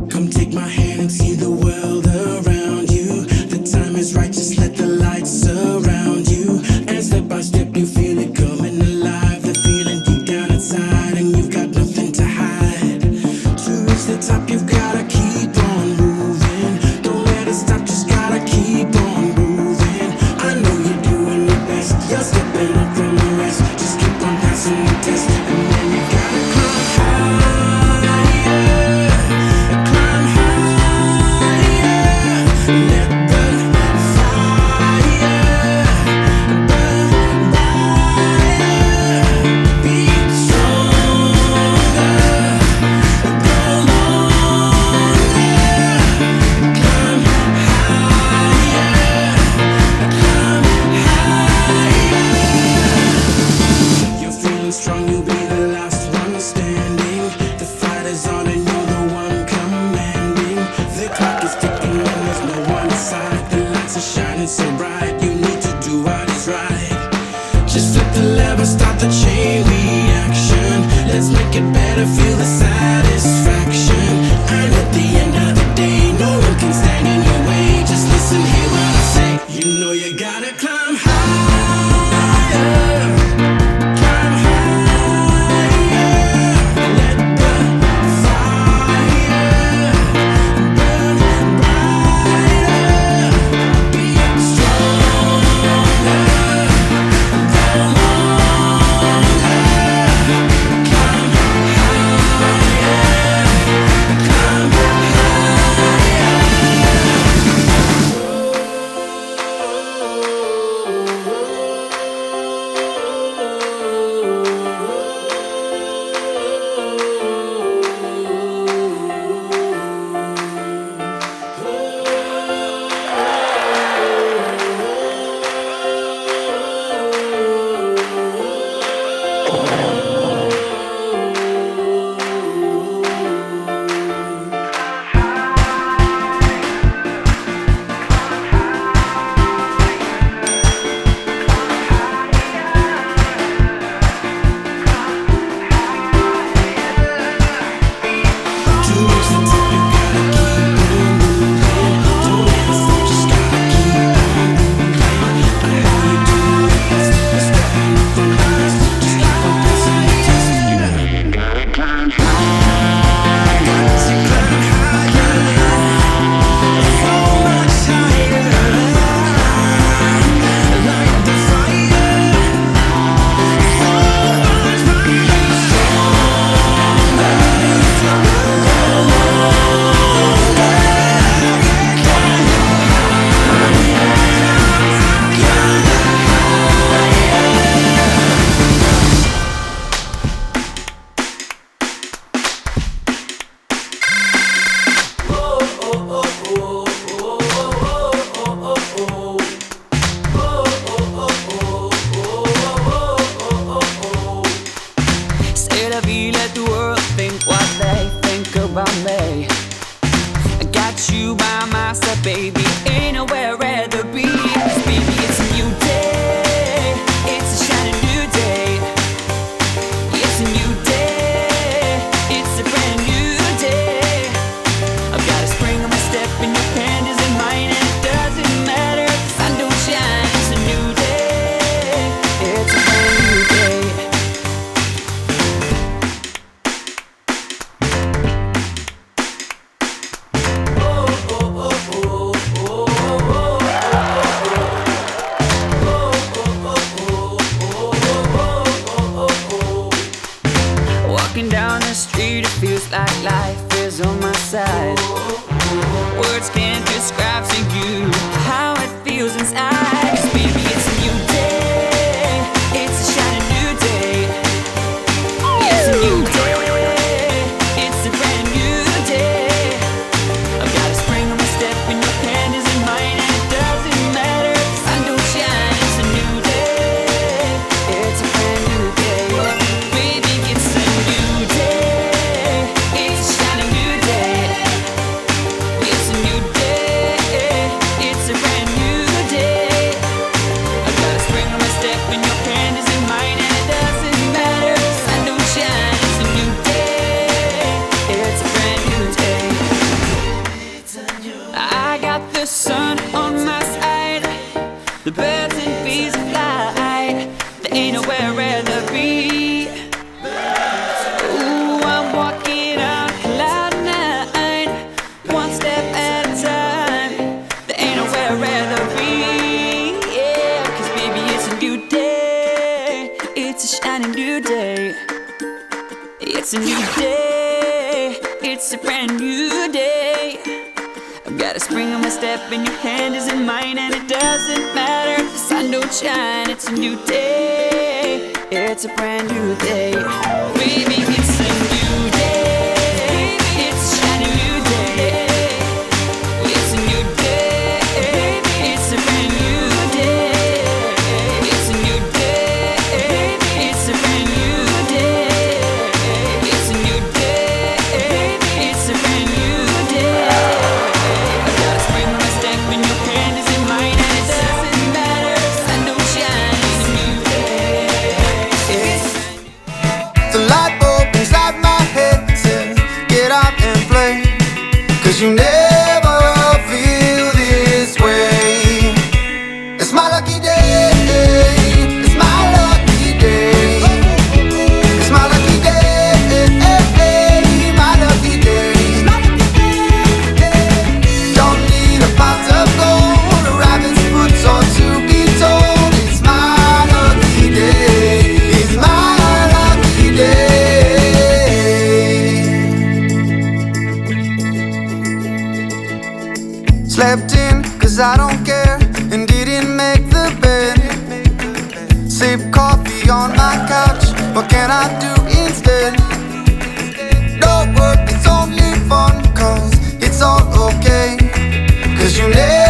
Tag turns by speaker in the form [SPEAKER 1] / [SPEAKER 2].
[SPEAKER 1] Come take my hand and see the world around you. The time is right, just let the light surround you. And step by step you feel it coming alive. The feeling deep down inside and you've got nothing to hide. To reach the top you've gotta keep on moving. Don't let it stop, just gotta keep on moving. I know you're doing your best, you're stepping up from the rest. Just keep on passing the test. And then you gotta climb higher. Climb higher. Let the fire burn brighter. Be stronger. Go longer. Climb higher. Climb higher. You're feeling strong, you'll be the last one standing. The fight is on and you're the one commanding. The clock is ticking and there's no one inside. The lights are shining so bright, you need to do what is right. Just flip the lever, start the chain reaction. Let's make it better, feel the satisfaction. And at the end of the day, no one can stand in your way. Just listen, hear what I say. You know you gotta climb higher. Climb higher. Let the fire burn brighter. Be stronger. Go longer. Climb higher. Climb
[SPEAKER 2] Say la vie, let the world think what they think about me. I got you by my side, baby, ain't nowhere I'd rather be. 'Cause baby, it's a new day, it's a shining new day. It's a new day, it's a brand new day. I've got a spring on my step and your hand is in mine. And it doesn't matter if the sun don't shine. It's a new day, it's a brand new day. Walking down the street, it feels like life is on my side. Words can't describe to you how it feels inside. 'Cause baby, it's a new day, it's a shining new day. It's a new day, it's a brand new day. I've got a spring on my step and your hand is in mine. And it doesn't matter if the sun don't shine. It's a new day, it's a brand new day. Baby, it's a new day, it's a shining new day. It's a new day, it's a brand new day. It's a new day, it's a brand new day. I've got a spring on my step and your hand is in mine, and it doesn't matter if the sun don't shine. It's a new day, it's a brand new day. Baby, it's a new day, it's a shiny new day. It's a new day, it's a brand new day. It's a new day, it's a brand new day. It's a new day, it's a brand new day. I got a spring on my step and your hand is in mine, and it doesn't matter if the sun don't shine. It's a new day.
[SPEAKER 3] The light bulb inside my head says, get out and play, 'cause you never feel this way. It's my lucky day, it's my lucky day. It's my lucky day, my lucky day. Don't need a pot of gold, a rabbit's foot or to be told. It's my lucky day, it's my lucky day. Slept in 'cause I don't care, and didn't make the bed. Sip coffee on my couch, what can I do instead? No work, it's only fun, 'cause it's all okay, 'cause you never